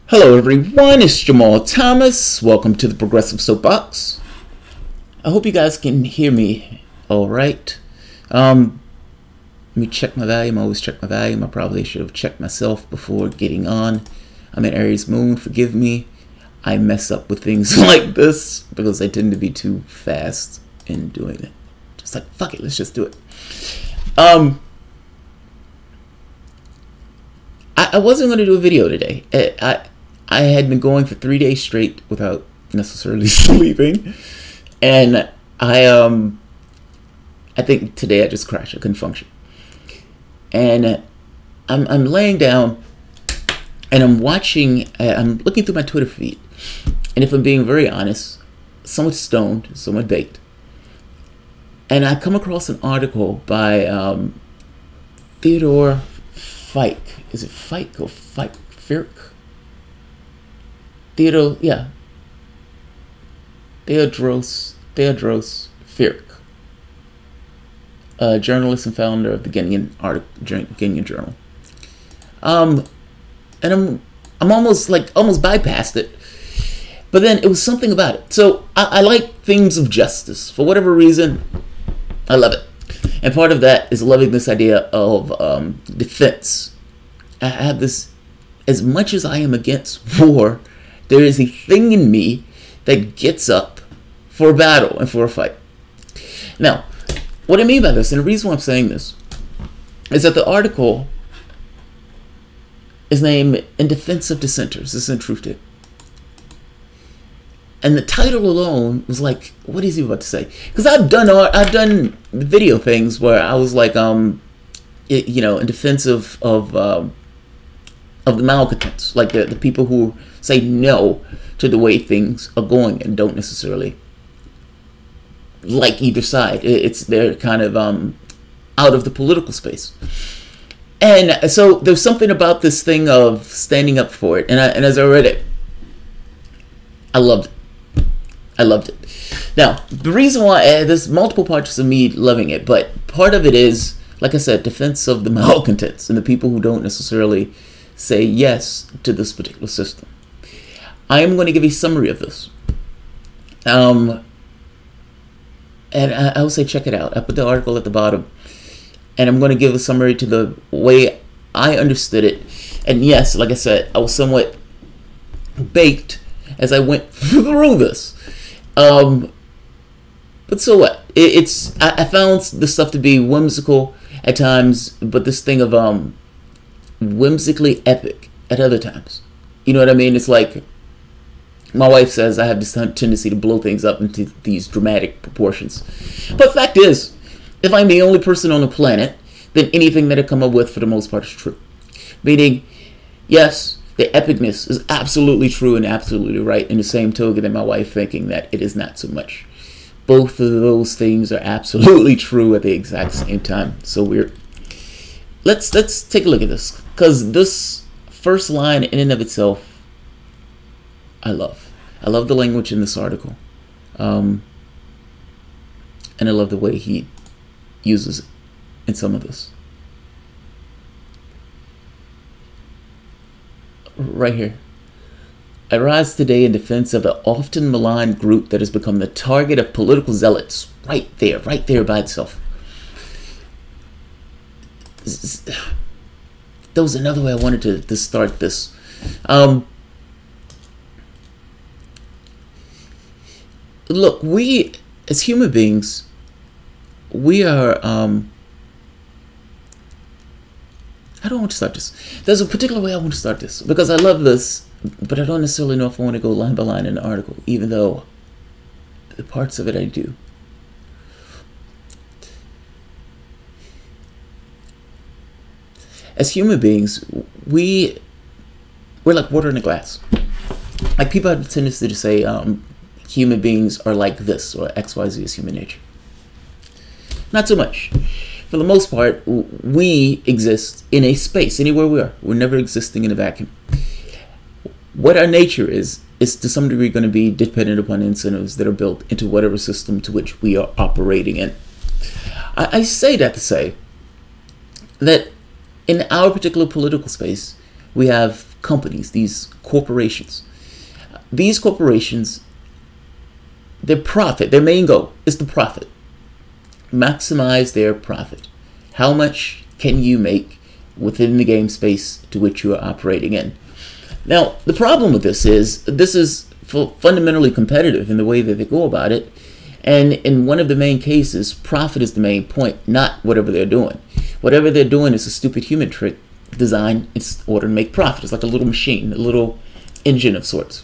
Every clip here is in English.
Hello everyone, it's Jamal Thomas. Welcome to the Progressive Soapbox. I hope you guys can hear me alright. Let me check my volume. I always check my volume. I probably should have checked myself before getting on. I'm in Aries Moon, forgive me. I mess up with things like this because I tend to be too fast in doing it. Just like, fuck it, let's just do it. I wasn't going to do a video today. I had been going for 3 days straight without necessarily sleeping, and I think today I just crashed. I couldn't function, and I'm laying down, and I'm watching. I'm looking through my Twitter feed, and if I'm being very honest, somewhat stoned, somewhat baked, and I come across an article by Theodore Fike. Is it Fike or Fike? Firk? Theodros Firk, journalist and founder of the Guardian Journal. And I'm almost bypassed it, but then it was something about it. So I like themes of justice for whatever reason. I love it, and part of that is loving this idea of defense. I have this, as much as I am against war, there is a thing in me that gets up for a battle and for a fight. Now, what I mean by this, and the reason why I'm saying this, is that the article is named In Defense of Dissenters. This is in Truth Tape. And the title alone was like, what is he about to say? Because I've done video things where I was like, in defense of the malcontents, like the people who say no to the way things are going and don't necessarily like either side. They're kind of out of the political space. And so there's something about this thing of standing up for it. And as I read it, I loved it. I loved it. Now, the reason why, there's multiple parts of me loving it, but part of it is, like I said, defense of the malcontents and the people who don't necessarily say yes to this particular system. I am going to give a summary of this. And I will say check it out. I put the article at the bottom. And I'm going to give a summary to the way I understood it. And yes, like I said, I was somewhat baked as I went through this. But so what? I found this stuff to be whimsical at times, but this thing of whimsically epic at other times. You know what I mean? It's like my wife says I have this tendency to blow things up into these dramatic proportions. But fact is, if I'm the only person on the planet, then anything that I come up with for the most part is true. Meaning, yes, the epicness is absolutely true and absolutely right, in the same token that my wife thinking that it is not so much. Both of those things are absolutely true at the exact same time. So weird. Let's take a look at this, because this first line in and of itself, I love the language in this article, and I love the way he uses it in some of this. Right here. I rise today in defense of the often maligned group that has become the target of political zealots. Right there by itself. That was another way I wanted to start this. Look, we as human beings, we are how do I want to start this? There's a particular way I want to start this, because I love this, but I don't necessarily know if I want to go line by line in the article, even though the parts of it I do. As human beings, we're like water in a glass. Like, people have a tendency to say human beings are like this, or XYZ is human nature. Not so much. For the most part, we exist in a space, anywhere we are. We're never existing in a vacuum. What our nature is to some degree going to be dependent upon incentives that are built into whatever system to which we are operating in. I say that to say that in our particular political space, we have companies, these corporations. These corporations, their profit, their main goal is the profit. Maximize their profit. How much can you make within the game space to which you are operating in? Now, the problem with this is fundamentally competitive in the way that they go about it. And in one of the main cases, profit is the main point, not whatever they're doing. Whatever they're doing is a stupid human trick designed in order to make profit. It's like a little machine, a little engine of sorts.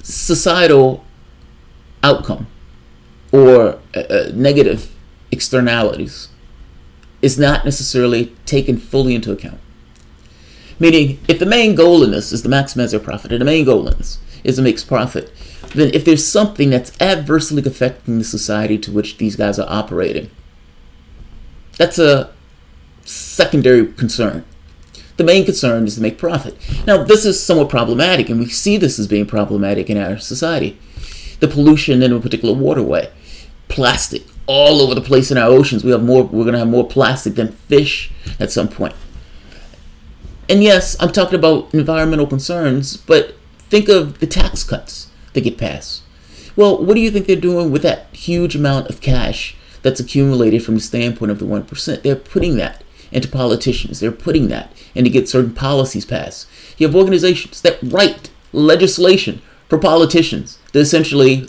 Societal outcome or negative externalities is not necessarily taken fully into account. Meaning, if the main goal in this is to maximize their profit, and the main goal in this is to make profit, then if there's something that's adversely affecting the society to which these guys are operating, that's a secondary concern. The main concern is to make profit. Now, this is somewhat problematic, and we see this as being problematic in our society. The pollution in a particular waterway, plastic all over the place in our oceans. We're going to have more plastic than fish at some point. And yes, I'm talking about environmental concerns, but think of the tax cuts that get passed. Well, what do you think they're doing with that huge amount of cash that's accumulated from the standpoint of the 1%? They're putting that into politicians. They're putting that in to get certain policies passed. You have organizations that write legislation for politicians that essentially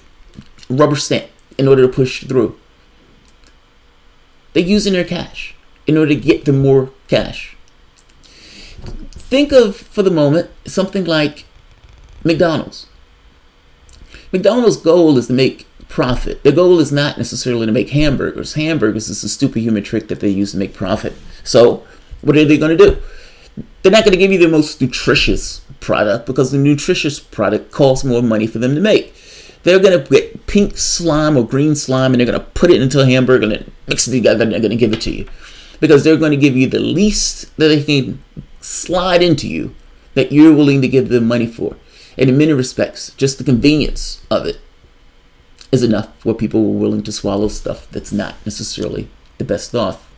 rubber stamp in order to push through. They're using their cash in order to get them more cash. Think of, for the moment, something like McDonald's. McDonald's goal is to make profit. Their goal is not necessarily to make hamburgers. Hamburgers is a stupid human trick that they use to make profit. So, what are they going to do? They're not going to give you the most nutritious product because the nutritious product costs more money for them to make. They're going to get pink slime or green slime and they're going to put it into a hamburger and then mix it together and they're going to give it to you. Because they're going to give you the least that they can slide into you that you're willing to give them money for. And in many respects, just the convenience of it is enough where people were willing to swallow stuff that's not necessarily the best off.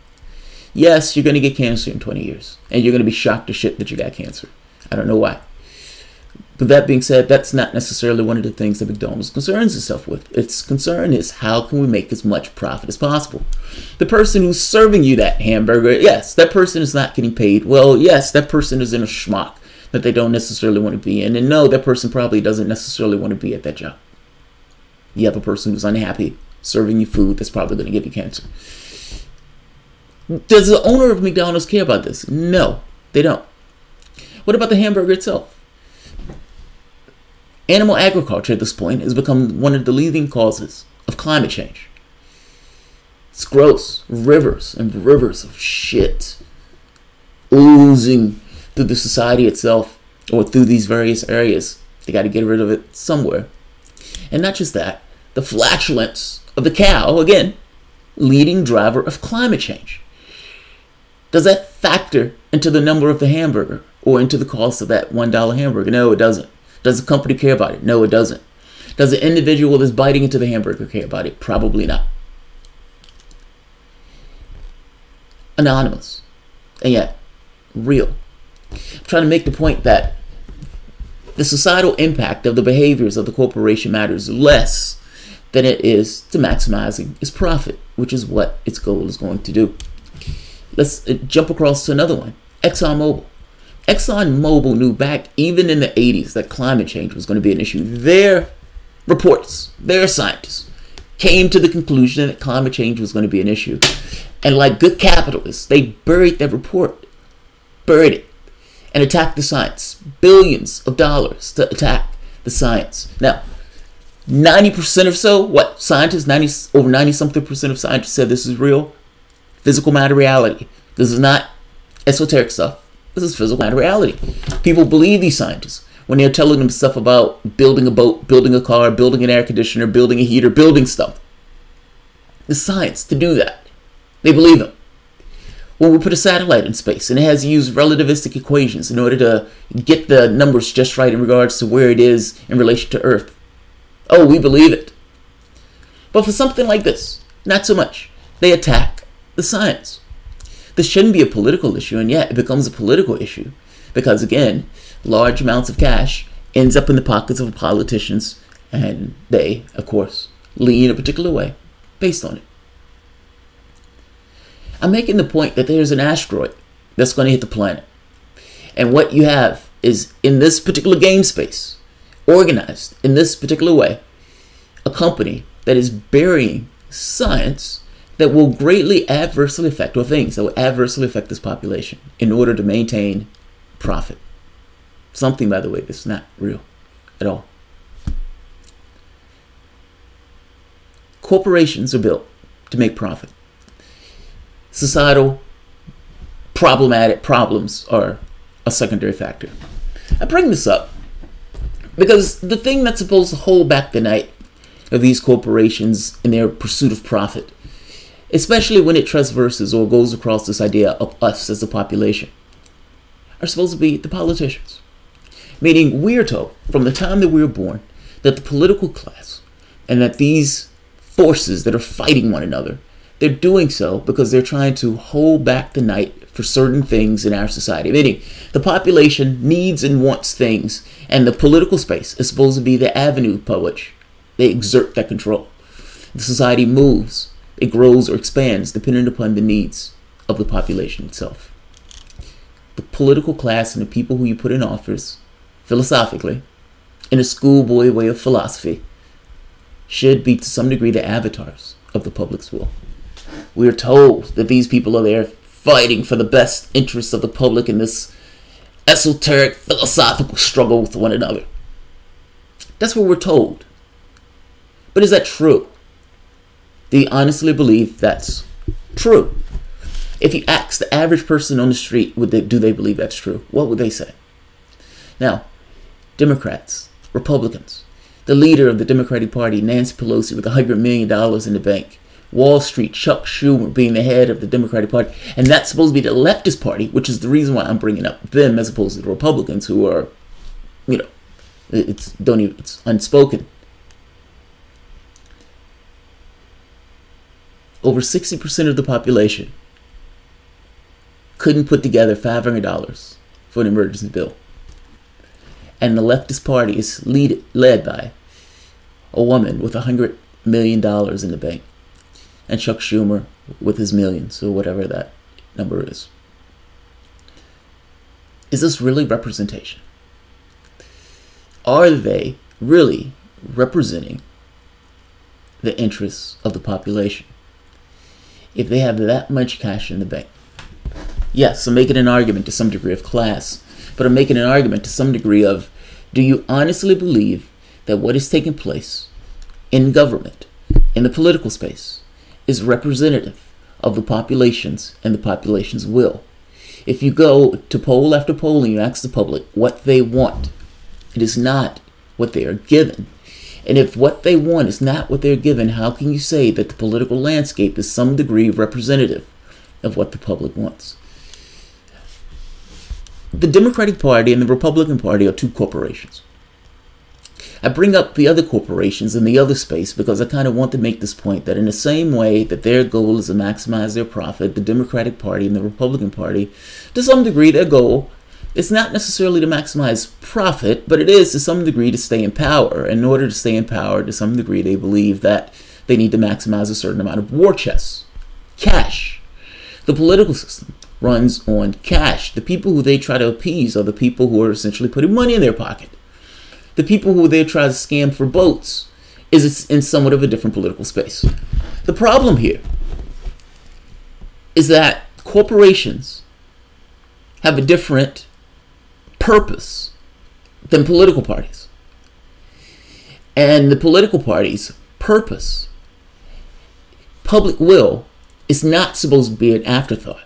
Yes, you're going to get cancer in 20 years. And you're going to be shocked to shit that you got cancer. I don't know why. But that being said, that's not necessarily one of the things that McDonald's concerns itself with. Its concern is how can we make as much profit as possible. The person who's serving you that hamburger, yes, that person is not getting paid. Well, yes, that person is in a schmuck that they don't necessarily want to be in. And no, that person probably doesn't necessarily want to be at that job. You have a person who's unhappy serving you food that's probably going to give you cancer. Does the owner of McDonald's care about this? No, they don't. What about the hamburger itself? Animal agriculture at this point has become one of the leading causes of climate change. It's gross. Rivers and rivers of shit oozing through the society itself or through these various areas. They got to get rid of it somewhere. And not just that, the flatulence of the cow, again, leading driver of climate change. Does that factor into the number of the hamburger or into the cost of that $1 hamburger? No, it doesn't. Does the company care about it? No, it doesn't. Does the individual that's biting into the hamburger care about it? Probably not. Anonymous. And yet, real. I'm trying to make the point that the societal impact of the behaviors of the corporation matters less than it is to maximizing its profit, which is what its goal is going to do. Let's jump across to another one. ExxonMobil. ExxonMobil knew back even in the 80s that climate change was going to be an issue. Their reports, their scientists, came to the conclusion that climate change was going to be an issue. And like good capitalists, they buried that report, buried it, and attacked the science. Billions of dollars to attack the science. Now, 90% or so, what scientists, over 90-something% of scientists said this is real. Physical matter reality. This is not esoteric stuff. This is physical matter reality. People believe these scientists when they're telling them stuff about building a boat, building a car, building an air conditioner, building a heater, building stuff. The science to do that. They believe them. When we put a satellite in space and it has used relativistic equations in order to get the numbers just right in regards to where it is in relation to Earth. Oh, we believe it. But for something like this, not so much. They attack the science. This shouldn't be a political issue, and yet it becomes a political issue because, again, large amounts of cash ends up in the pockets of politicians, and they, of course, lean a particular way based on it. I'm making the point that there's an asteroid that's going to hit the planet. And what you have is, in this particular game space, organized in this particular way, a company that is burying science that will greatly adversely affect, or things that will adversely affect this population in order to maintain profit. Something, by the way, that's not real at all. Corporations are built to make profit. Societal problematic problems are a secondary factor. I bring this up because the thing that's supposed to hold back the night of these corporations in their pursuit of profit, especially when it traverses or goes across this idea of us as a population, are supposed to be the politicians. Meaning, we're told from the time that we were born that the political class and that these forces that are fighting one another, they're doing so because they're trying to hold back the night for certain things in our society. Meaning, the population needs and wants things, and the political space is supposed to be the avenue by which they exert that control. The society moves, it grows or expands depending upon the needs of the population itself. The political class and the people who you put in office, philosophically, in a schoolboy way of philosophy, should be to some degree the avatars of the public's will. We are told that these people are there fighting for the best interests of the public in this esoteric philosophical struggle with one another. That's what we're told. But is that true? Do you honestly believe that's true? If you ask the average person on the street, do they believe that's true? What would they say? Now, Democrats, Republicans, the leader of the Democratic Party, Nancy Pelosi, with $100 million in the bank, Wall Street, Chuck Schumer being the head of the Democratic Party, and that's supposed to be the leftist party, which is the reason why I'm bringing up them as opposed to the Republicans, who are, it's unspoken. Over 60% of the population couldn't put together $500 for an emergency bill. And the leftist party is led by a woman with $100 million in the bank. And Chuck Schumer with his millions, or whatever that number is. Is this really representation? Are they really representing the interests of the population? If they have that much cash in the bank. Yes, I'm making an argument to some degree of class, but I'm making an argument to some degree of, do you honestly believe that what is taking place in government, in the political space, is representative of the populations and the population's will? If you go to poll after poll and you ask the public what they want, it is not what they are given. And if what they want is not what they're given, how can you say that the political landscape is some degree representative of what the public wants? The Democratic Party and the Republican Party are two corporations. I bring up the other corporations in the other space because I kind of want to make this point that in the same way that their goal is to maximize their profit, the Democratic Party and the Republican Party, to some degree, their goal is not necessarily to maximize profit, but it is to some degree to stay in power. In order to stay in power, to some degree, they believe that they need to maximize a certain amount of war chests, cash. The political system runs on cash. The people who they try to appease are the people who are essentially putting money in their pocket. The people who they try to scam for votes is in somewhat of a different political space. The problem here is that corporations have a different purpose than political parties. And the political parties' purpose, public will, is not supposed to be an afterthought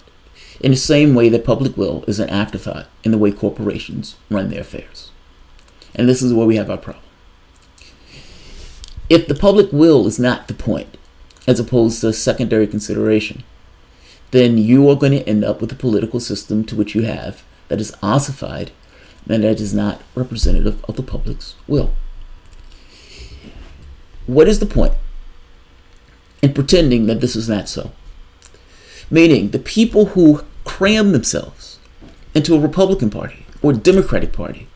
in the same way that public will is an afterthought in the way corporations run their affairs. And this is where we have our problem. If the public will is not the point, as opposed to a secondary consideration, then you are going to end up with a political system to which you have that is ossified and that is not representative of the public's will. What is the point in pretending that this is not so? Meaning the people who cram themselves into a Republican Party or Democratic Party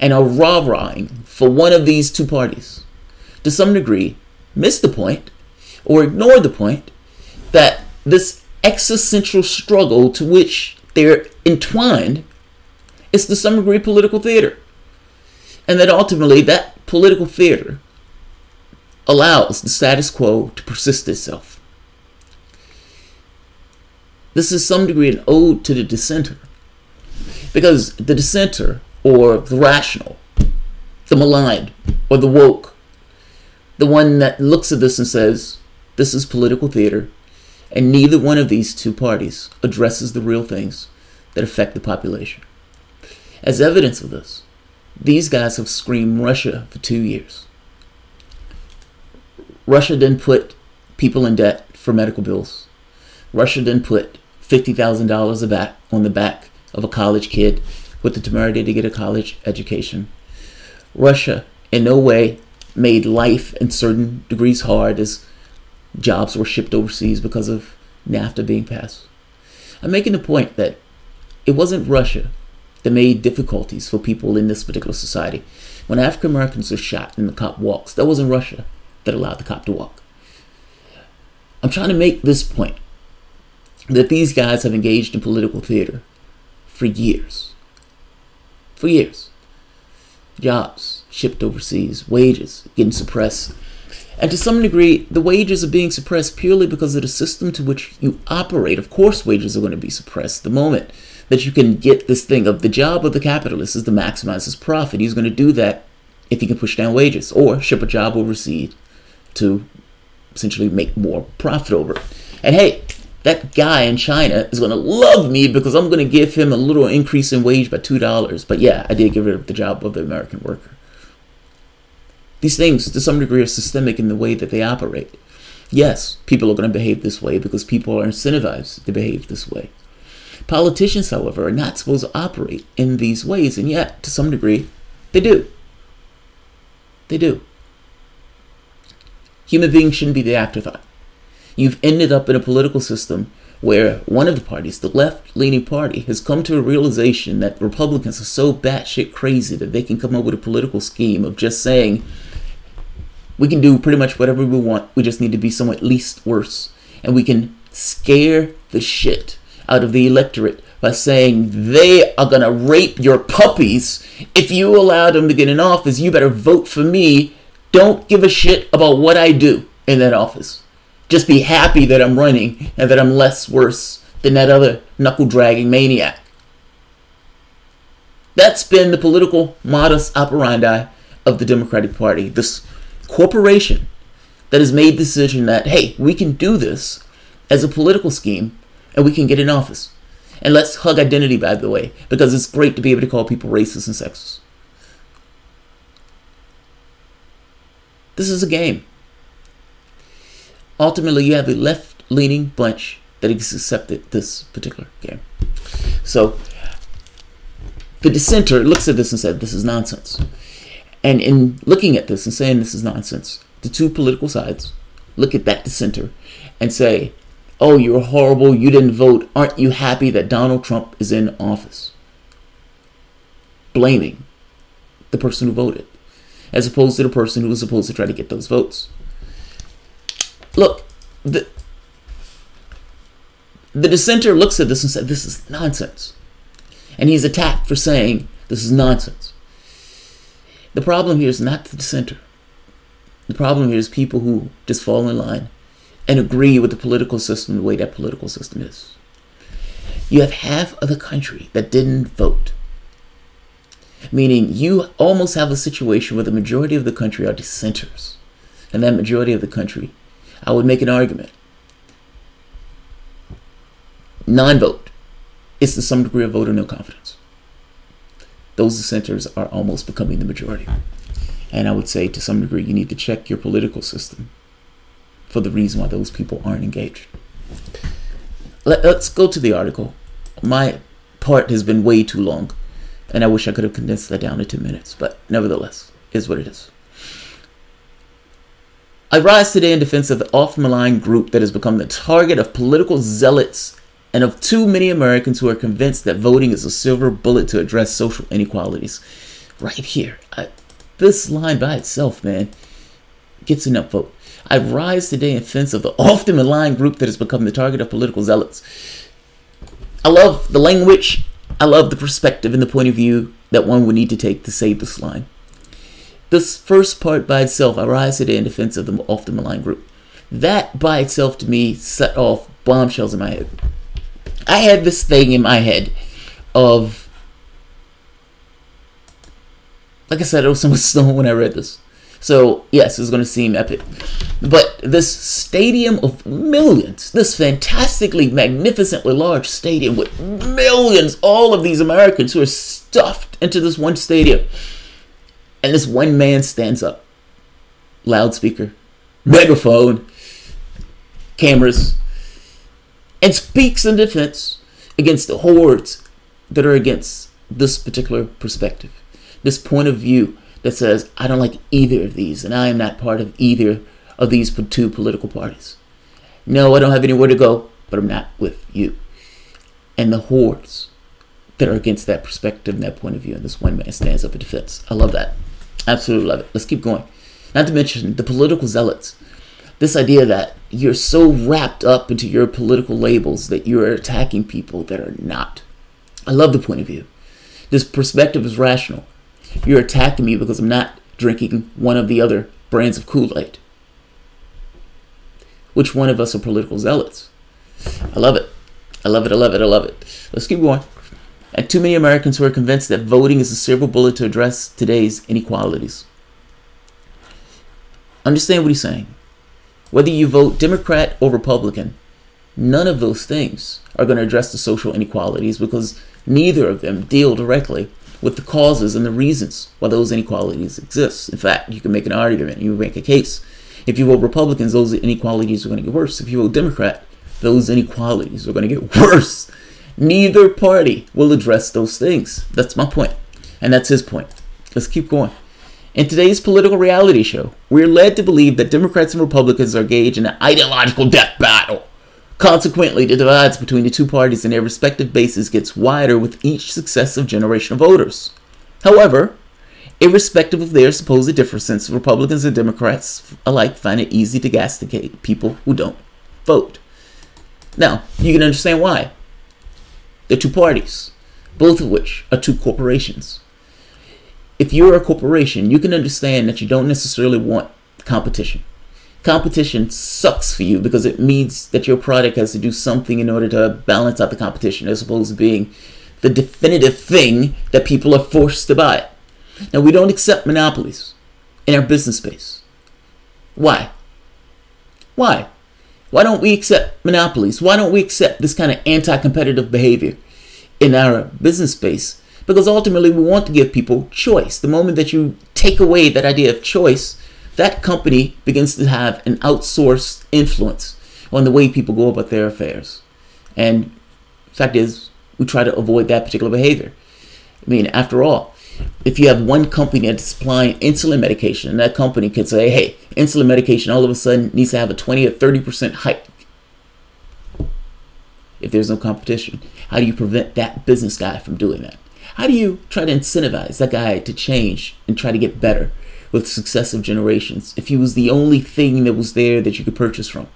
and are rah-rahing for one of these two parties, to some degree, miss the point or ignore the point that this existential struggle to which they're entwined is to some degree political theater. And that ultimately that political theater allows the status quo to persist itself. This is some degree an ode to the dissenter. Because the dissenter, or the rational, the maligned, or the woke, the one that looks at this and says, this is political theater, and neither one of these two parties addresses the real things that affect the population. As evidence of this, these guys have screamed Russia for 2 years. Russia didn't put people in debt for medical bills. Russia didn't put $50,000 on the back of a college kid with the temerity to get a college education. Russia in no way made life in certain degrees hard as jobs were shipped overseas because of NAFTA being passed. I'm making the point that it wasn't Russia that made difficulties for people in this particular society. When African Americans are shot and the cop walks, that wasn't Russia that allowed the cop to walk. I'm trying to make this point that these guys have engaged in political theater for years. For years. Jobs shipped overseas, wages getting suppressed. And to some degree, the wages are being suppressed purely because of the system to which you operate. Of course, wages are going to be suppressed the moment that you can get this thing of the job of the capitalist is to maximize his profit. He's going to do that if he can push down wages or ship a job overseas to essentially make more profit over it. And hey, that guy in China is going to love me because I'm going to give him a little increase in wage by $2. But yeah, I did get rid of the job of the American worker. These things, to some degree, are systemic in the way that they operate. Yes, people are going to behave this way because people are incentivized to behave this way. Politicians, however, are not supposed to operate in these ways, and yet, to some degree, they do. They do. Human beings shouldn't be the afterthought. You've ended up in a political system where one of the parties, the left-leaning party, has come to a realization that Republicans are so batshit crazy that they can come up with a political scheme of just saying, we can do pretty much whatever we want, we just need to be somewhat least worse. And we can scare the shit out of the electorate by saying they are going to rape your puppies. If you allow them to get in office, you better vote for me. Don't give a shit about what I do in that office. Just be happy that I'm running and that I'm less worse than that other knuckle-dragging maniac. That's been the political modus operandi of the Democratic Party. This corporation that has made the decision that, hey, we can do this as a political scheme and we can get in office. And let's hug identity, by the way, because it's great to be able to call people racist and sexist. This is a game. Ultimately, you have a left-leaning bunch that has accepted this particular game. So, the dissenter looks at this and said, this is nonsense. And in looking at this and saying this is nonsense, the two political sides look at that dissenter and say, oh, you're horrible, you didn't vote. Aren't you happy that Donald Trump is in office? Blaming the person who voted, as opposed to the person who was supposed to try to get those votes. Look, the dissenter looks at this and said, this is nonsense. And he's attacked for saying this is nonsense. The problem here is not the dissenter. The problem here is people who just fall in line and agree with the political system the way that political system is. You have half of the country that didn't vote. Meaning you almost have a situation where the majority of the country are dissenters. And that majority of the country, I would make an argument, non-vote is to some degree a vote of no confidence. Those dissenters are almost becoming the majority. And I would say to some degree you need to check your political system for the reason why those people aren't engaged. Let's go to the article. My part has been way too long, and I wish I could have condensed that down to 2 minutes, but nevertheless, is what it is. I rise today in defense of the oft-maligned group that has become the target of political zealots and of too many Americans who are convinced that voting is a silver bullet to address social inequalities. Right here. This line by itself, man, gets enough vote. I rise today in defense of the often maligned group that has become the target of political zealots. I love the language. I love the perspective and the point of view that one would need to take to say this line. This first part by itself, I rise today in defense of the often maligned group. That by itself to me set off bombshells in my head. I had this thing in my head of, like I said, I was somewhat stoned when I read this. So, yes, it's going to seem epic. But this stadium of millions, this fantastically, magnificently large stadium with millions, all of these Americans who are stuffed into this one stadium. And this one man stands up. Loudspeaker, megaphone, cameras, and speaks in defense against the hordes that are against this particular perspective, this point of view that says, I don't like either of these, and I am not part of either of these two political parties. No, I don't have anywhere to go, but I'm not with you. And the hordes that are against that perspective and that point of view, and this one man stands up in defense. I love that. Absolutely love it. Let's keep going. Not to mention the political zealots. This idea that you're so wrapped up into your political labels that you're attacking people that are not. I love the point of view. This perspective is rational. You're attacking me because I'm not drinking one of the other brands of Kool-Aid. Which one of us are political zealots? I love it. I love it. I love it. I love it. Let's keep going. And too many Americans who are convinced that voting is a silver bullet to address today's inequalities. Understand what he's saying. Whether you vote Democrat or Republican, none of those things are going to address the social inequalities because neither of them deal directly with the causes and the reasons why those inequalities exist. In fact, you can make an argument, you make a case. If you vote Republicans, those inequalities are going to get worse. If you vote Democrat, those inequalities are going to get worse. Neither party will address those things. That's my point. And that's his point. Let's keep going. In today's political reality show, we're led to believe that Democrats and Republicans are engaged in an ideological death battle. Consequently, the divides between the two parties and their respective bases gets wider with each successive generation of voters. However, irrespective of their supposed differences, Republicans and Democrats alike find it easy to castigate people who don't vote. Now, you can understand why. They're two parties, both of which are two corporations. If you're a corporation, you can understand that you don't necessarily want competition. Competition sucks for you because it means that your product has to do something in order to balance out the competition as opposed to being the definitive thing that people are forced to buy. Now, we don't accept monopolies in our business space. Why? Why? Why don't we accept monopolies? Why don't we accept this kind of anti-competitive behavior in our business space? Because ultimately we want to give people choice. The moment that you take away that idea of choice, that company begins to have an outsourced influence on the way people go about their affairs. And the fact is, we try to avoid that particular behavior. I mean, after all, if you have one company that's supplying insulin medication, and that company could say, hey, insulin medication all of a sudden needs to have a 20 or 30% hike. If there's no competition, how do you prevent that business guy from doing that? How do you try to incentivize that guy to change and try to get better with successive generations if he was the only thing that was there that you could purchase from?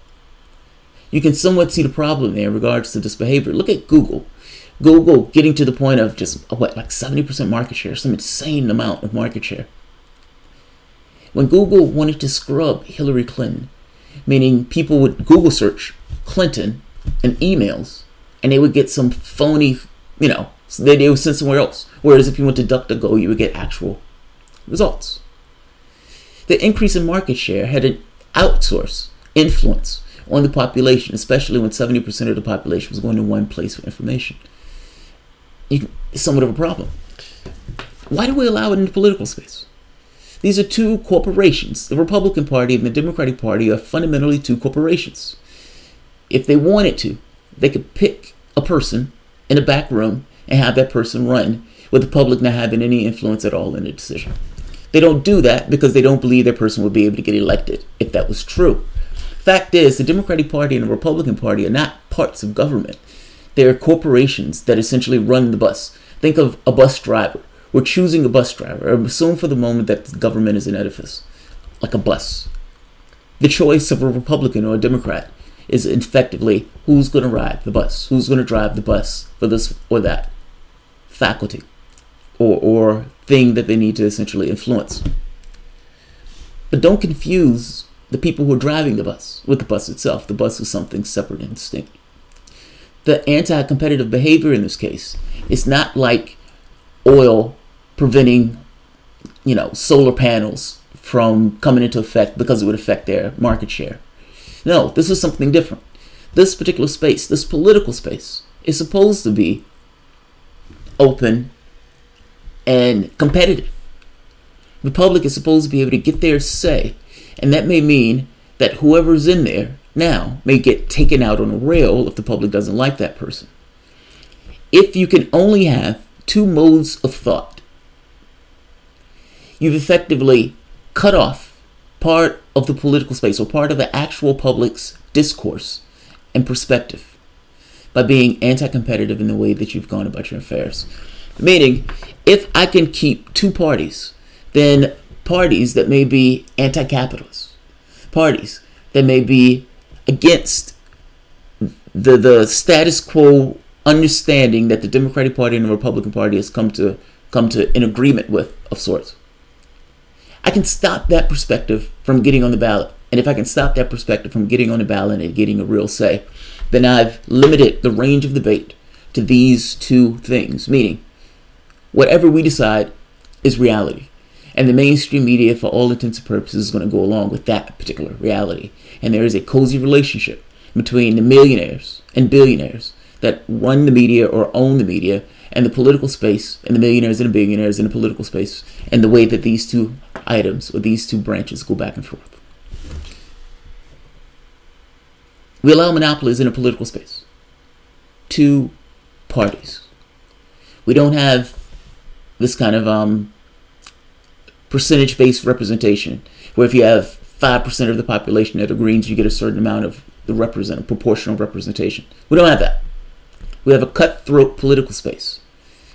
You can somewhat see the problem there in regards to this behavior. Look at Google. Google getting to the point of just, like 70% market share, some insane amount of market share. When Google wanted to scrub Hillary Clinton, meaning people would Google search Clinton and emails, and they would get some phony, so they would send somewhere else. Whereas if you went to DuckDuckGo, you would get actual results. The increase in market share had an outsource influence on the population, especially when 70% of the population was going to one place for information. It's somewhat of a problem. Why do we allow it in the political space? These are two corporations. The Republican Party and the Democratic Party are fundamentally two corporations. If they wanted to, they could pick a person in a back room and have that person run with the public not having any influence at all in the decision. They don't do that because they don't believe their person would be able to get elected if that was true. Fact is, the Democratic Party and the Republican Party are not parts of government. They're corporations that essentially run the bus. Think of a bus driver. We're choosing a bus driver. Assume for the moment that the government is an edifice, like a bus. The choice of a Republican or a Democrat is effectively who's going to ride the bus, who's going to drive the bus for this or that faculty or thing that they need to essentially influence. But don't confuse the people who are driving the bus with the bus itself. The bus is something separate and distinct. The anti-competitive behavior in this case is not like oil preventing, solar panels from coming into effect because it would affect their market share. No, this is something different. This particular space, this political space, is supposed to be open and competitive. The public is supposed to be able to get their say, and that may mean that whoever's in there now may get taken out on a rail if the public doesn't like that person. If you can only have two modes of thought, you've effectively cut off part of the political space or part of the actual public's discourse and perspective by being anti-competitive in the way that you've gone about your affairs. Meaning, if I can keep two parties, then parties that may be anti-capitalist, parties that may be against the status quo understanding that the Democratic Party and the Republican Party has come to an agreement with of sorts. I can stop that perspective from getting on the ballot. And if I can stop that perspective from getting on the ballot and getting a real say, then I've limited the range of debate to these two things. Meaning, whatever we decide is reality. And the mainstream media, for all intents and purposes, is going to go along with that particular reality. And there is a cozy relationship between the millionaires and billionaires that run the media or own the media, and the political space, and the millionaires and the billionaires in the political space, and the way that these two items or these two branches go back and forth. We allow monopolies in a political space. Two parties. We don't have this kind of percentage-based representation, where if you have 5% of the population that agrees, you get a certain amount of the proportional representation. We don't have that. We have a cutthroat political space,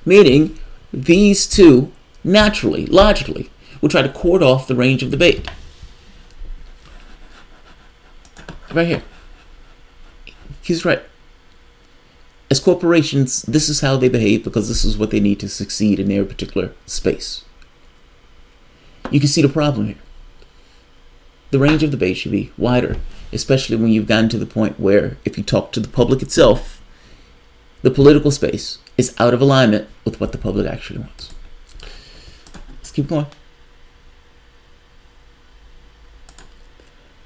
meaning these two naturally, logically, will try to cord off the range of debate. Right here. He's right. As corporations, this is how they behave because this is what they need to succeed in their particular space. You can see the problem here. The range of debate should be wider, especially when you've gotten to the point where if you talk to the public itself, the political space is out of alignment with what the public actually wants. Let's keep going.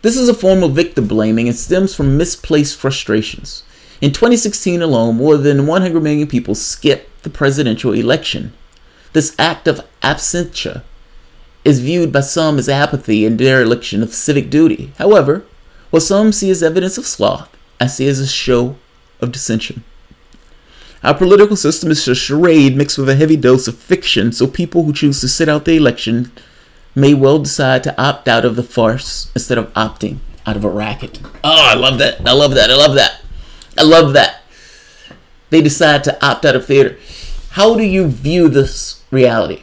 This is a form of victim blaming and stems from misplaced frustrations. In 2016 alone, more than 100 million people skipped the presidential election. This act of absentia is viewed by some as apathy and dereliction of civic duty. However, what some see as evidence of sloth, I see as a show of dissension. Our political system is a charade mixed with a heavy dose of fiction, so people who choose to sit out the election may well decide to opt out of the farce instead of opting out of a racket. Oh, I love that. I love that. I love that. I love that. They decide to opt out of theater. How do you view this reality?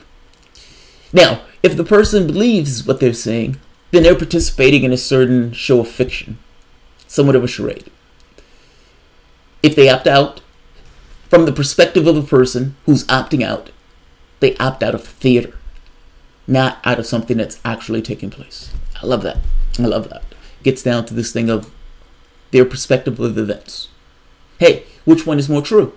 Now, if the person believes what they're saying, then they're participating in a certain show of fiction, somewhat of a charade. If they opt out, from the perspective of a person who's opting out, they opt out of theater, not out of something that's actually taking place. I love that. I love that. Gets down to this thing of their perspective of events. Hey, which one is more true?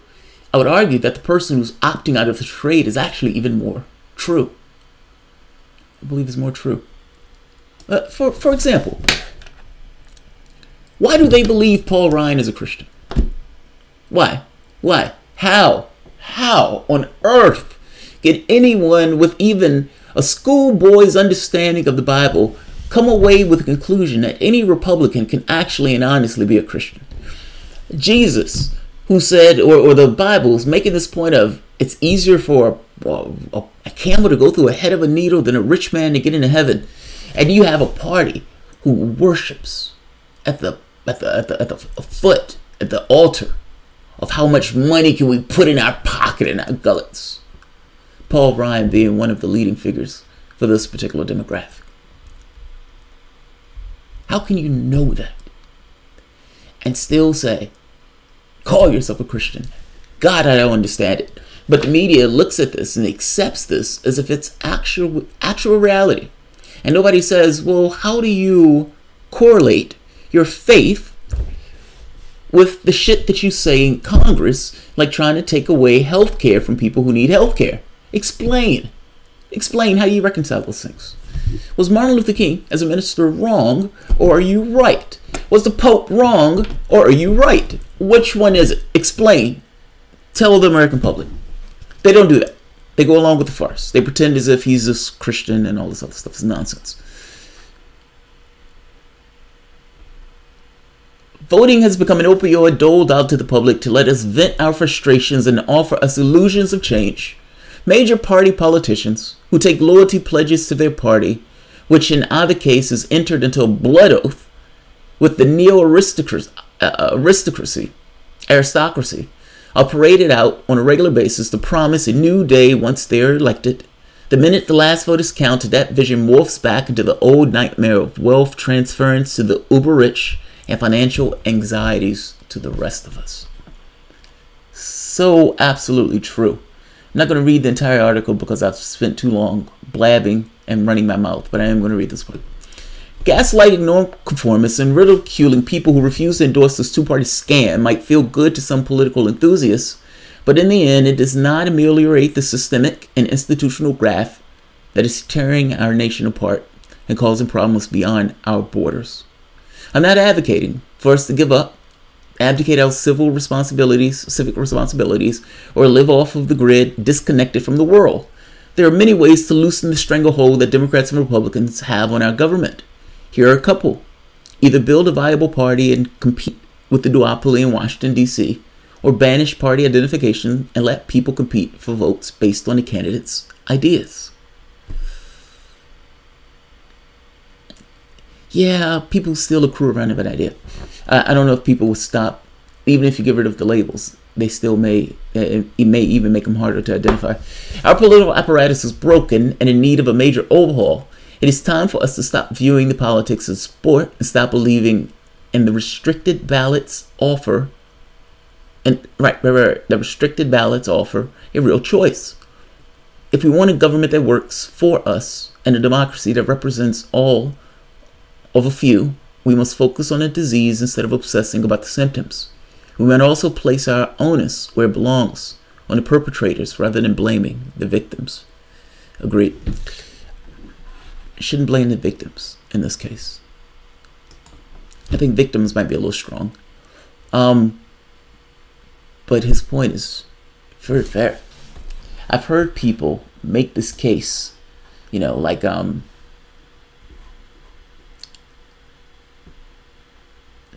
I would argue that the person who's opting out of the charade is actually even more true. I believe is more true. For example, why do they believe Paul Ryan is a Christian? Why? Why? How on earth can anyone with even a schoolboy's understanding of the Bible come away with the conclusion that any Republican can actually and honestly be a Christian? Jesus, who said, or the Bible is making this point of, it's easier for a a camel to go through a head of a needle than a rich man to get into heaven. And you have a party who worships at the foot, at the altar of how much money can we put in our pocket, in our gullets. Paul Ryan being one of the leading figures for this particular demographic. How can you know that and still say, call yourself a Christian? God, I don't understand it. But the media looks at this and accepts this as if it's actual reality. And nobody says, well, how do you correlate your faith with the shit that you say in Congress, like trying to take away health care from people who need health care? Explain. Explain how you reconcile those things. Was Martin Luther King as a minister wrong, or are you right? Was the Pope wrong, or are you right? Which one is it? Explain. Tell the American public. They don't do that. They go along with the farce. They pretend as if he's a Christian and all this other stuff is nonsense. Voting has become an opioid doled out to the public to let us vent our frustrations and offer us illusions of change. Major party politicians who take loyalty pledges to their party, which in either case is entered into a blood oath with the aristocracy, are paraded out on a regular basis to promise a new day once they are elected. The minute the last vote is counted, that vision morphs back into the old nightmare of wealth transference to the uber rich and financial anxieties to the rest of us. So absolutely true. I'm not going to read the entire article because I've spent too long blabbing and running my mouth, but I am going to read this one. Gaslighting nonconformists and ridiculing people who refuse to endorse this two-party scam might feel good to some political enthusiasts, but in the end, it does not ameliorate the systemic and institutional graft that is tearing our nation apart and causing problems beyond our borders. I'm not advocating for us to give up, abdicate our civic responsibilities, or live off of the grid disconnected from the world. There are many ways to loosen the stranglehold that Democrats and Republicans have on our government. Here are a couple. Either build a viable party and compete with the duopoly in Washington, D.C., or banish party identification and let people compete for votes based on the candidates' ideas. Yeah, people still accrue around of an idea. I don't know if people will stop, even if you get rid of the labels. They still may, it may even make them harder to identify. Our political apparatus is broken and in need of a major overhaul. It is time for us to stop viewing the politics as sport and stop believing in the restricted ballots offer. And the restricted ballots offer a real choice. If we want a government that works for us and a democracy that represents all of a few, we must focus on the disease instead of obsessing about the symptoms. We must also place our onus where it belongs, on the perpetrators rather than blaming the victims. Agreed. Shouldn't blame the victims in this case. I think victims might be a little strong. But his point is very fair. I've heard people make this case, like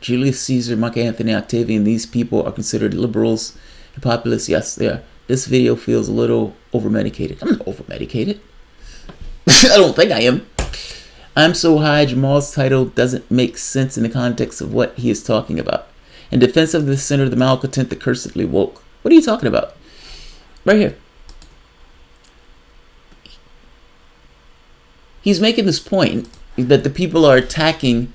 Julius Caesar, Mark Antony, Octavian, these people are considered liberals and populists. Yes, they are. This video feels a little over-medicated. I'm not over-medicated. I don't think I am. I'm so high, Jamal's title doesn't make sense in the context of what he is talking about. In defense of the dissenter, the malcontent, the cursedly woke. What are you talking about? Right here. He's making this point that the people are attacking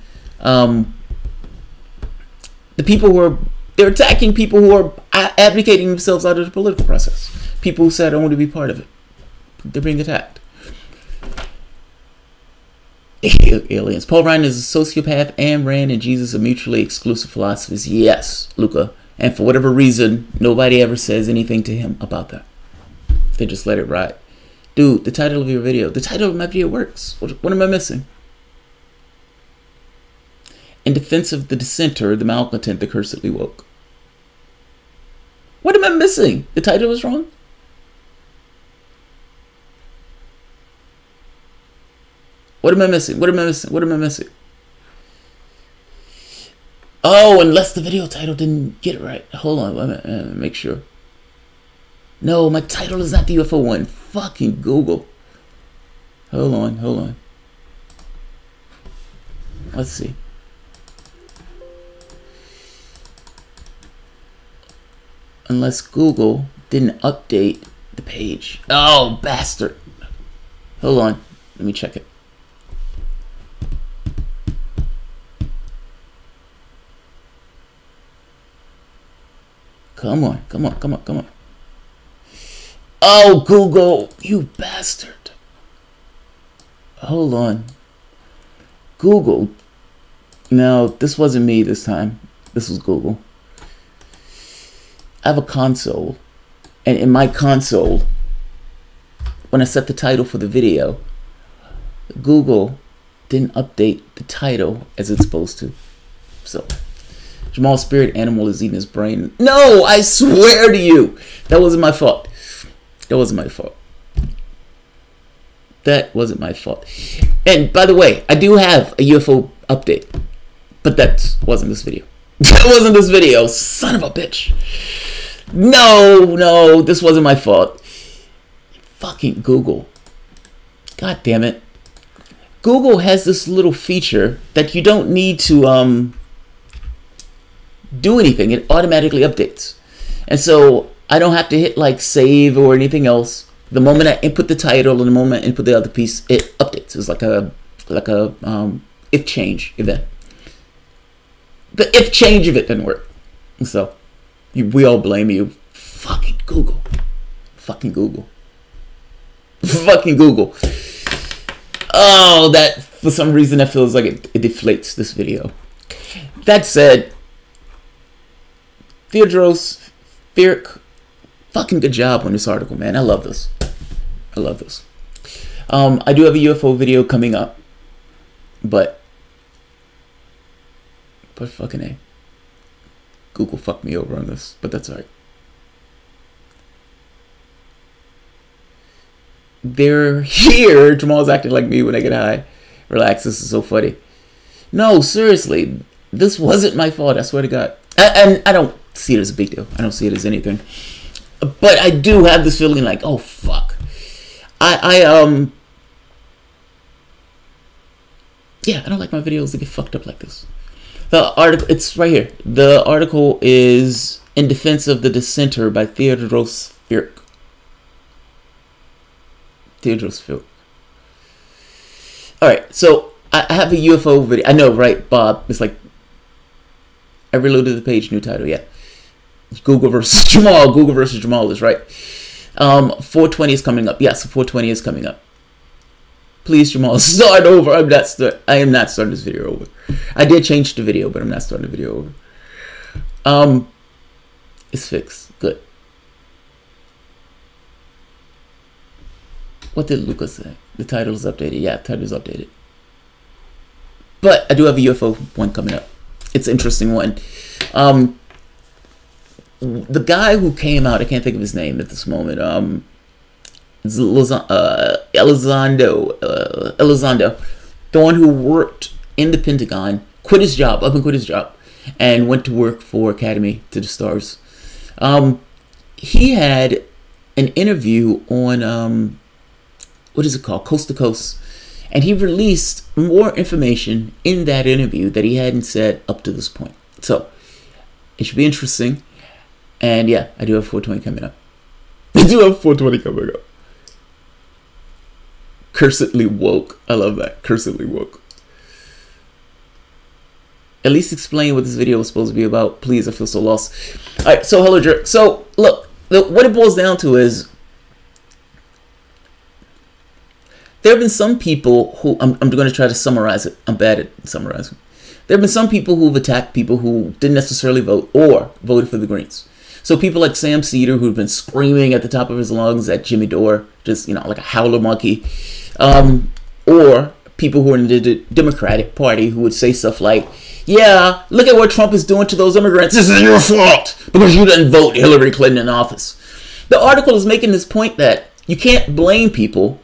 they're attacking people who are advocating themselves out of the political process. People who said, I want to be part of it. They're being attacked. Aliens. Paul Ryan is a sociopath. Ayn Rand and Jesus are mutually exclusive philosophies. Yes, Luca. And for whatever reason, nobody ever says anything to him about that. They just let it ride. Dude, the title of your video. The title of my video works. What am I missing? In defense of the dissenter, the malcontent, the cursedly woke. What am I missing? The title is wrong? What am I missing? What am I missing? What am I missing? Oh, unless the video title didn't get it right. Hold on, let me make sure. No, my title is not the UFO one. Fucking Google. Hold on. Let's see. Unless Google didn't update the page. Oh, bastard. Hold on. Let me check it. Come on. Oh, Google, you bastard. Hold on. Google. No, this wasn't me this time. This was Google. I have a console. And in my console, when I set the title for the video, Google didn't update the title as it's supposed to. So, Jamal's spirit animal is eating his brain. No, I swear to you, that wasn't my fault. That wasn't my fault. That wasn't my fault. And by the way, I do have a UFO update, but that wasn't this video. That wasn't this video, son of a bitch. No, this wasn't my fault. Fucking Google. God damn it. Google has this little feature that you don't need to do anything. It automatically updates. And so I don't have to hit like save or anything else. The moment I input the title and the moment I input the other piece, it updates. It's like a if change event. The if change event didn't work. So we all blame you. Fucking Google. Fucking Google. Fucking Google. Oh, that for some reason that feels like it deflates this video. That said, Theodros Fierk, fucking good job on this article, man. I love this. I love this. I do have a UFO video coming up, but fucking A. Google fucked me over on this, but that's alright. They're here. Jamal's acting like me when I get high. Relax, this is so funny. No, seriously, this wasn't my fault. I swear to God. And I don't see it as a big deal. I don't see it as anything. But I do have this feeling like, oh fuck. Yeah, I don't like my videos to get fucked up like this. The article, it's right here. The article is In Defense of the Dissenter by Theodros Fierk. Theodros Fierk. Alright, so I have a UFO video. I know, right, Bob? It's like, I reloaded the page, new title, yeah. Google versus Jamal. Google versus Jamal is right. 420 is coming up. Yes, 420 is coming up. Please, Jamal, start over. I am not starting this video over. I did change the video, but I'm not starting the video over. It's fixed. Good. What did Lucas say? The title is updated. Yeah, the title is updated. But I do have a UFO one coming up. It's an interesting one. The guy who came out, I can't think of his name at this moment. Elizondo, the one who worked in the Pentagon, quit his job, and went to work for Academy to the Stars. He had an interview on, what is it called? Coast to Coast. And he released more information in that interview that he hadn't said up to this point. So, it should be interesting. And yeah, I do have 420 coming up. Cursedly woke. I love that. Cursedly woke. At least explain what this video was supposed to be about. Please, I feel so lost. Alright, so hello, jerk. So, look, what it boils down to is there have been some people who, I'm going to try to summarize it. I'm bad at summarizing. There have been some people who've attacked people who didn't necessarily vote or voted for the Greens. So people like Sam Cedar, who've been screaming at the top of his lungs at Jimmy Dore, just, you know, like a howler monkey. Or people who are in the Democratic Party who would say stuff like, yeah, look at what Trump is doing to those immigrants. This is your fault because you didn't vote Hillary Clinton in office. The article is making this point that you can't blame people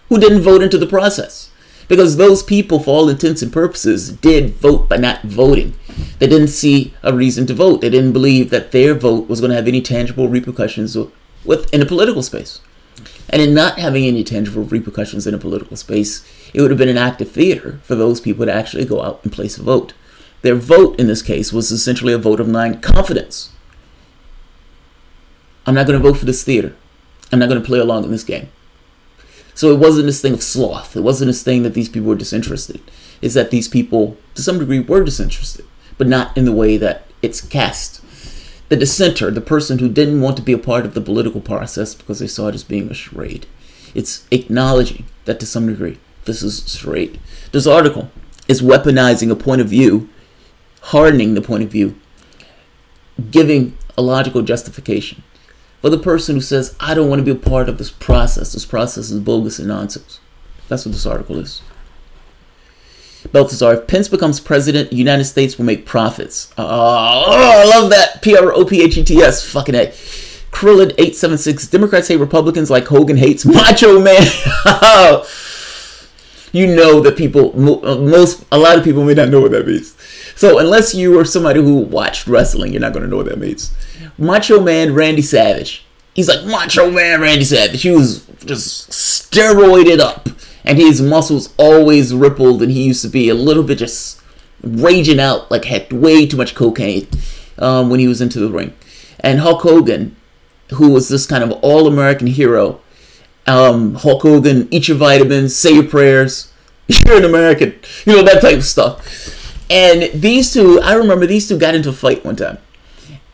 who didn't vote into the process, because those people, for all intents and purposes, did vote by not voting. They didn't see a reason to vote. They didn't believe that their vote was going to have any tangible repercussions in the political space. And in not having any tangible repercussions in a political space, it would have been an act of theater for those people to actually go out and place a vote. Their vote in this case was essentially a vote of non-confidence. I'm not going to vote for this theater. I'm not going to play along in this game. So it wasn't this thing of sloth. It wasn't this thing that these people were disinterested. It's that these people, to some degree, were disinterested, but not in the way that it's cast. The dissenter, the person who didn't want to be a part of the political process because they saw it as being a charade. It's acknowledging that to some degree, this is a charade. This article is weaponizing a point of view, hardening the point of view, giving a logical justification for the person who says, I don't want to be a part of this process. This process is bogus and nonsense. That's what this article is. Balthazar, if Pence becomes president, the United States will make profits. I love that. PROPHETS. Fucking A. Krillin 876. Democrats hate Republicans like Hogan hates Macho Man. You know that people, a lot of people may not know what that means. So unless you are somebody who watched wrestling, you're not going to know what that means. Macho Man Randy Savage. He's like Macho Man Randy Savage. He was just steroided up. And his muscles always rippled, and he used to be a little bit just raging out, like had way too much cocaine when he was into the ring. And Hulk Hogan, who was this kind of all-American hero, Hulk Hogan, eat your vitamins, say your prayers, you're an American, you know, that type of stuff. And these two, I remember these two got into a fight one time.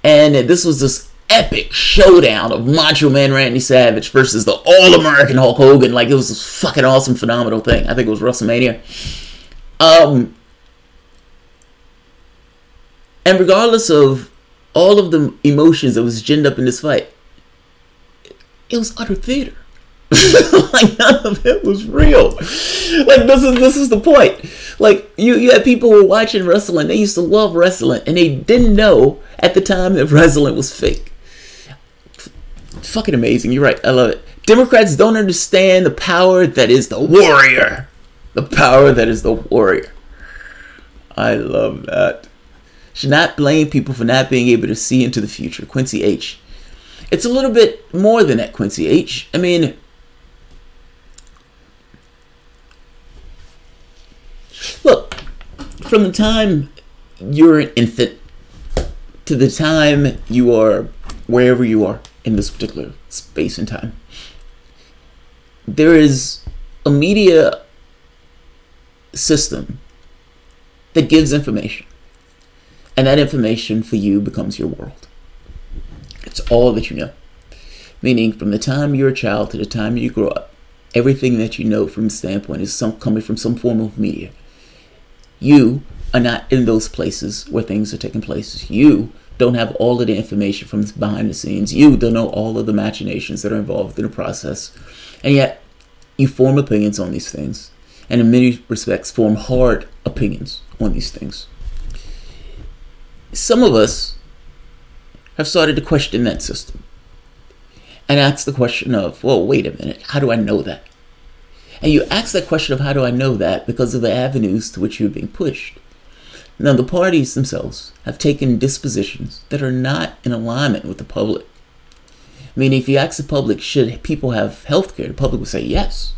And this was this epic showdown of Macho Man Randy Savage versus the all-American Hulk Hogan. Like, it was this fucking awesome, phenomenal thing. I think it was WrestleMania. And regardless of all of the emotions that was ginned up in this fight, it was utter theater. Like, none of it was real. Like, this is the point. Like, you had people who were watching wrestling. They used to love wrestling, and they didn't know at the time that wrestling was fake. Fucking amazing. You're right. I love it. Democrats don't understand the power that is the warrior. The power that is the warrior. I love that. Should not blame people for not being able to see into the future. Quincy H. It's a little bit more than that, Quincy H. I mean, look, from the time you're an infant to the time you are wherever you are in this particular space and time, there is a media system that gives information. And that information for you becomes your world. It's all that you know. Meaning, from the time you're a child to the time you grow up, everything that you know from the standpoint is coming from some form of media. You are not in those places where things are taking place. You don't have all of the information from behind the scenes. You don't know all of the machinations that are involved in the process. And yet, you form opinions on these things. And in many respects, form hard opinions on these things. Some of us have started to question that system. And ask the question of, well, wait a minute, how do I know that? And you ask that question of how do I know that because of the avenues to which you're being pushed. Now, the parties themselves have taken dispositions that are not in alignment with the public. I mean, if you ask the public, should people have health care? The public would say yes.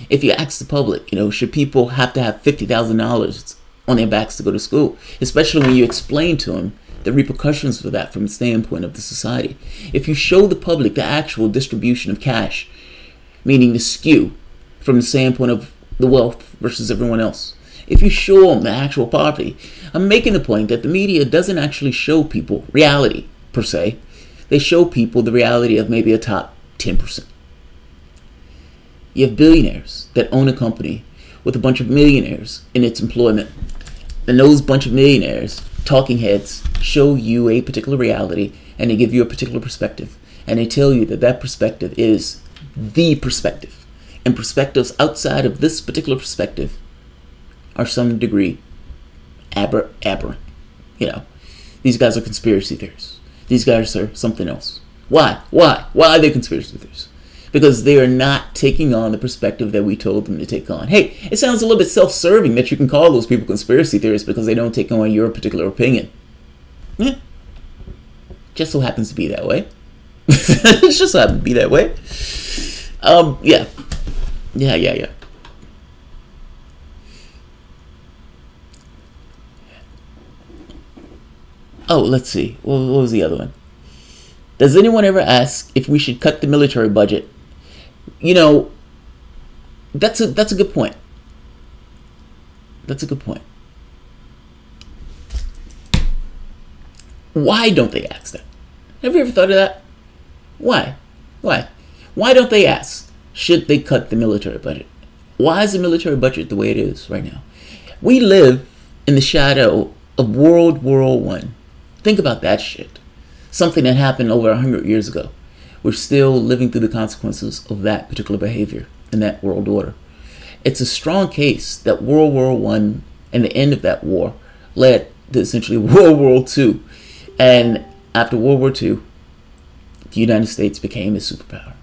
If you ask the public, should people have to have $50,000 on their backs to go to school? Especially when you explain to them the repercussions for that from the standpoint of the society. If you show the public the actual distribution of cash, meaning the skew from the standpoint of the wealth versus everyone else, if you show them the actual poverty, I'm making the point that the media doesn't actually show people reality, per se. They show people the reality of maybe a top 10%. You have billionaires that own a company with a bunch of millionaires in its employment. And those bunch of millionaires, talking heads, show you a particular reality, and they give you a particular perspective. And they tell you that that perspective is the perspective. And perspectives outside of this particular perspective are some degree aberrant. These guys are conspiracy theorists. These guys are something else. Why? Why are they conspiracy theorists? Because they are not taking on the perspective that we told them to take on. Hey, it sounds a little bit self-serving that you can call those people conspiracy theorists because they don't take on your particular opinion. Just so happens to be that way. It's just happened to be that way. Yeah. Yeah. Oh, let's see. What was the other one? Does anyone ever ask if we should cut the military budget? You know, that's a good point. That's a good point. Why don't they ask that? Have you ever thought of that? Why? Why don't they ask, should they cut the military budget? Why is the military budget the way it is right now? We live in the shadow of World War I. Think about that shit. Something that happened over 100 years ago. We're still living through the consequences of that particular behavior in that world order. It's a strong case that World War I and the end of that war led to essentially World War II. And after World War II, the United States became a superpower.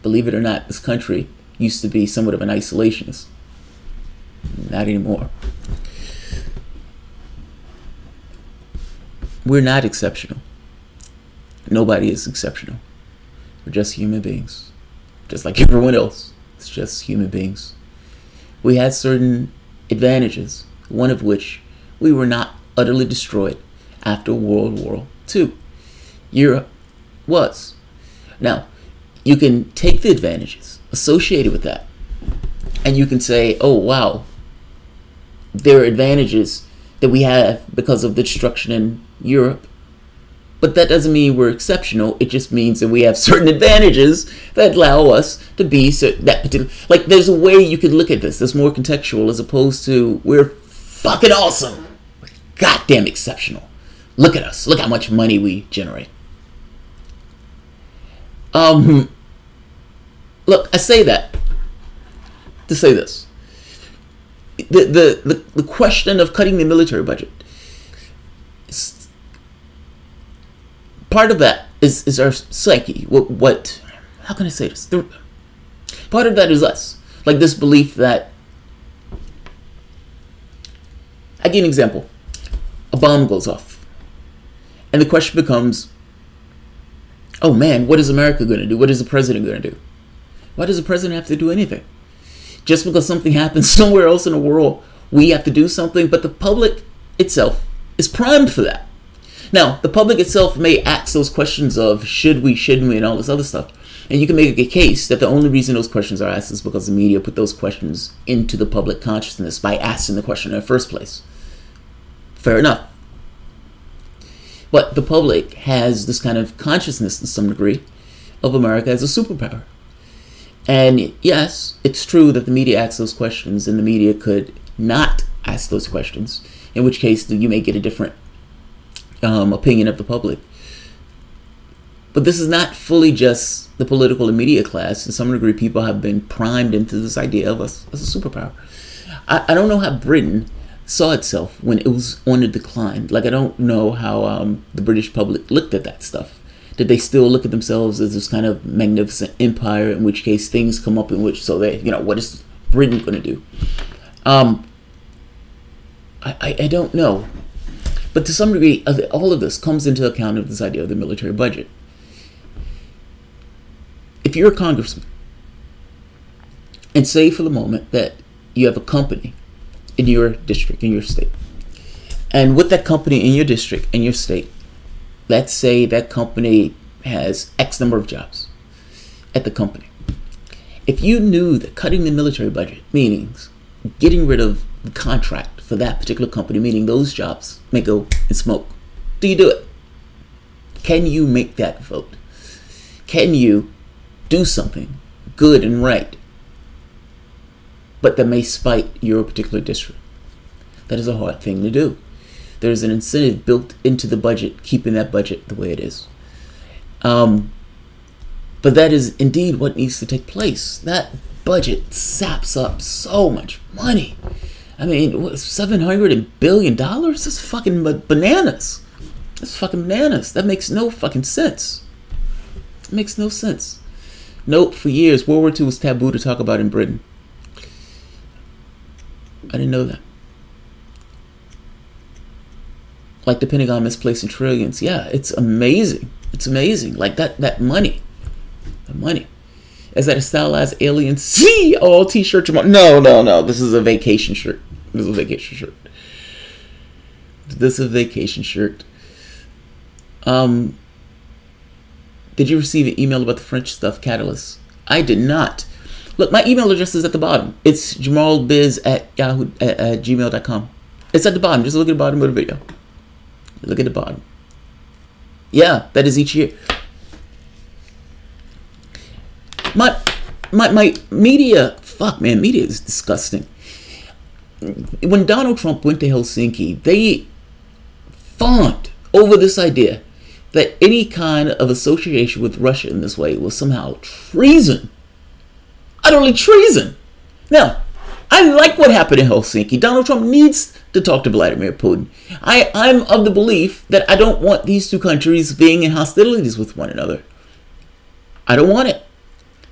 Believe it or not, this country used to be somewhat of an isolationist. Not anymore. We're not exceptional. Nobody is exceptional. We're just human beings. Just like everyone else. It's just human beings. We had certain advantages, one of which we were not utterly destroyed after World War II. Europe was. Now, you can take the advantages associated with that, and you can say, oh wow, there are advantages that we have because of the destruction in Europe. But that doesn't mean we're exceptional. It just means that we have certain advantages that allow us to be that particular. Like, there's a way you could look at this that's more contextual, as opposed to we're fucking awesome, we're goddamn exceptional. Look at us. Look how much money we generate. Look, I say that to say this. The question of cutting the military budget, part of that is our psyche. What? How can I say this? Part of that is us. Like this belief that, I give you an example. A bomb goes off. And the question becomes, oh man, what is America going to do? What is the president going to do? Why does the president have to do anything? Just because something happens somewhere else in the world, we have to do something, but the public itself is primed for that. Now, the public itself may ask those questions of should we, shouldn't we, and all this other stuff. And you can make a case that the only reason those questions are asked is because the media put those questions into the public consciousness by asking the question in the first place. Fair enough. But the public has this kind of consciousness to some degree of America as a superpower. And yes, it's true that the media asks those questions and the media could not ask those questions, in which case you may get a different opinion of the public. But this is not fully just the political and media class. To some degree, people have been primed into this idea of us as a superpower. I don't know how Britain saw itself when it was on the decline. Like, I don't know how the British public looked at that stuff. Did they still look at themselves as this kind of magnificent empire, in which case things come up in which, so they, what is Britain going to do? I don't know. But to some degree, all of this comes into account of this idea of the military budget. If you're a congressman, and say for the moment that you have a company in your district, in your state, and with that company in your district, in your state, let's say that company has X number of jobs at the company. If you knew that cutting the military budget means getting rid of the contract for that particular company, meaning those jobs may go in smoke, do you do it? Can you make that vote? Can you do something good and right, but that may spite your particular district? That is a hard thing to do. There's an incentive built into the budget, keeping that budget the way it is. But that is indeed what needs to take place. That budget saps up so much money. I mean, $700 billion? That's fucking bananas. That's fucking bananas. That makes no fucking sense. It makes no sense. Nope, for years, World War II was taboo to talk about in Britain. I didn't know that. Like the Pentagon misplacing trillions. Yeah, it's amazing It's amazing. Like that money. The money. Is that a stylized alien? See all t-shirt tomorrow. No. This is a vacation shirt. This is a vacation shirt. Did you receive an email about the French stuff, Catalyst? I did not. Look, my email address is at the bottom. It's jamalbiz@gmail.com. It's at the bottom. Just look at the bottom of the video. Look at the bottom. Yeah, that is each year. My media, fuck man, media is disgusting. When Donald Trump went to Helsinki, they fawned over this idea that any kind of association with Russia in this way was somehow treason. Utterly treason. Now, I like what happened in Helsinki. Donald Trump needs to talk to Vladimir Putin. I'm of the belief that I don't want these two countries being in hostilities with one another. I don't want it.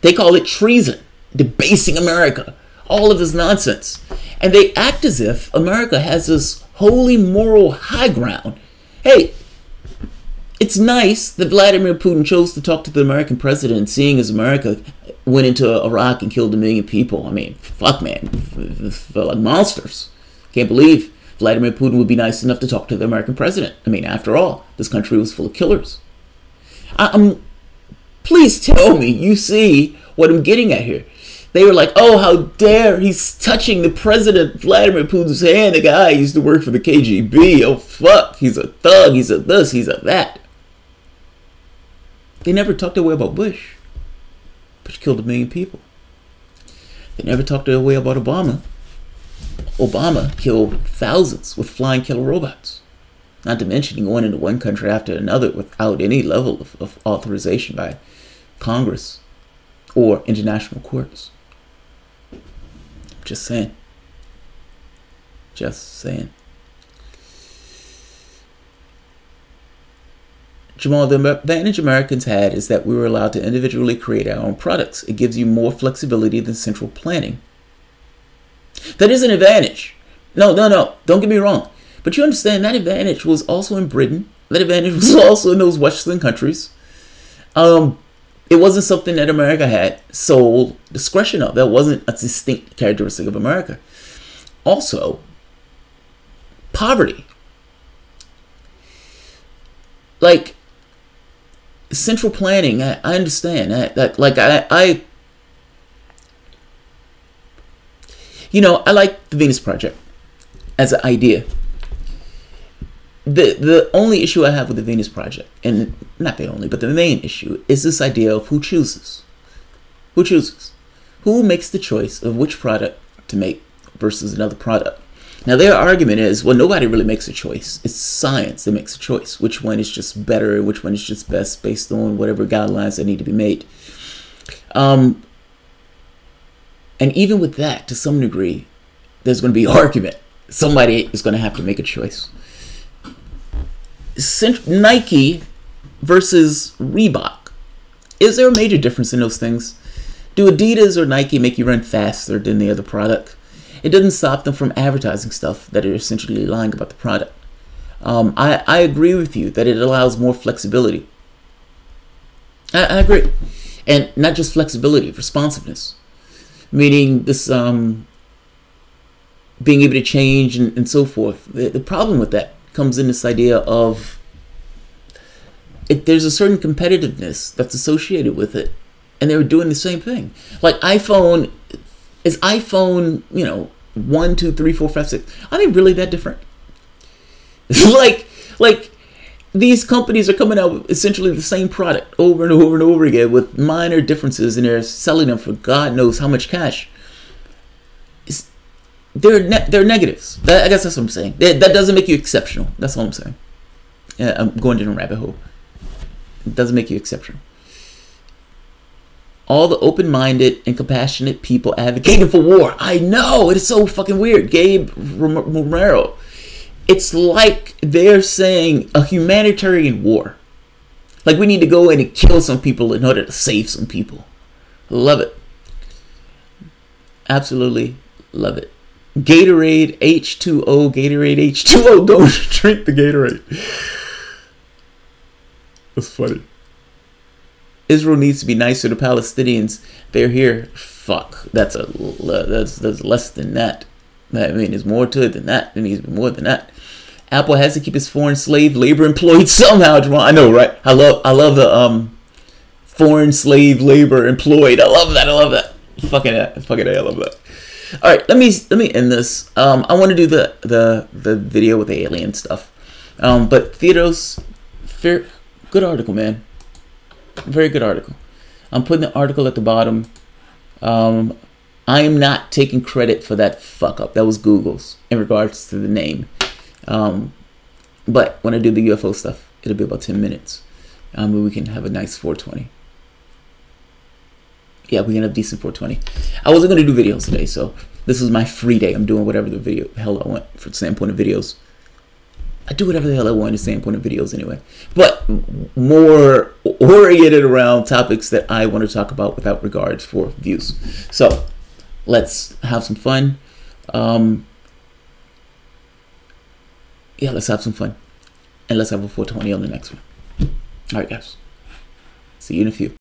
They call it treason, debasing America, all of this nonsense. And they act as if America has this holy moral high ground. Hey, it's nice that Vladimir Putin chose to talk to the American president, seeing as America went into Iraq and killed 1 million people. I mean, fuck, man. Felt like monsters. Can't believe Vladimir Putin would be nice enough to talk to the American president. I mean, after all, this country was full of killers. Please tell me you see what I'm getting at here. They were like, oh, how dare he's touching the president, Vladimir Putin's hand. The guy used to work for the KGB. Oh, fuck. He's a thug. He's a this. He's a that. They never talked their way about Bush. Bush killed 1 million people. They never talked their way about Obama. Obama killed thousands with flying killer robots. Not to mention going into one country after another without any level of authorization by Congress or international courts. Just saying. Jamal, the advantage Americans had is that we were allowed to individually create our own products. It gives you more flexibility than central planning. That is an advantage. No. Don't get me wrong. But you understand that advantage was also in Britain. That advantage was also in those Western countries. It wasn't something that America had sole discretion of. That wasn't a distinct characteristic of America. Also, poverty. Like, central planning, I understand. I like the Venus Project as an idea. The only issue I have with the Venus Project, and not the only, but the main issue, is this idea of who chooses. Who chooses? Who makes the choice of which product to make versus another product? Now, their argument is, well, nobody really makes a choice. It's science that makes a choice. Which one is just better, which one is just best based on whatever guidelines that need to be made. And even with that, to some degree, there's going to be argument. Somebody is going to have to make a choice. Nike versus Reebok. Is there a major difference in those things? Do Adidas or Nike make you run faster than the other product? It doesn't stop them from advertising stuff that are essentially lying about the product. I agree with you that it allows more flexibility. I agree. And not just flexibility, responsiveness. Meaning this being able to change and so forth. The problem with that comes in this idea of there's a certain competitiveness that's associated with it, and they were doing the same thing. Like iPhone, 1, 2, 3, 4, 5, 6. Are they really that different? like these companies are coming out with essentially the same product over and over and over again with minor differences, and they're selling them for God knows how much cash. They're negatives. I guess that's what I'm saying. That doesn't make you exceptional. That's all I'm saying. Yeah, I'm going down a rabbit hole. It doesn't make you exceptional. All the open-minded and compassionate people advocating for war. I know, it is so fucking weird. Gabe Romero. It's like they're saying a humanitarian war. Like we need to go in and kill some people in order to save some people. Love it. Absolutely love it. Gatorade H2O. Gatorade H2O. Don't drink the Gatorade. That's funny. Israel needs to be nicer to Palestinians. They're here. Fuck. That's less than that. I mean, there's more to it than that. There needs to be more than that. Apple has to keep its foreign slave labor employed somehow, Jamal. I know, right? I love the foreign slave labor employed. I love that. Fucking A, I love that. All right, let me end this. I want to do the video with the alien stuff. But Theodos, good article, man. Very good article. I'm putting the article at the bottom. I am not taking credit for that fuck up. That was Google's in regards to the name. But when I do the UFO stuff, it'll be about 10 minutes. We can have a nice 420. Yeah, we can have decent 420. I wasn't going to do videos today, so this is my free day. I'm doing whatever the hell I want for the standpoint of videos. I do whatever the hell I want in the standpoint of videos anyway. But more oriented around topics that I want to talk about without regards for views. So, let's have some fun. Yeah, let's have some fun. And let's have a 420 on the next one. Alright, guys. See you in a few.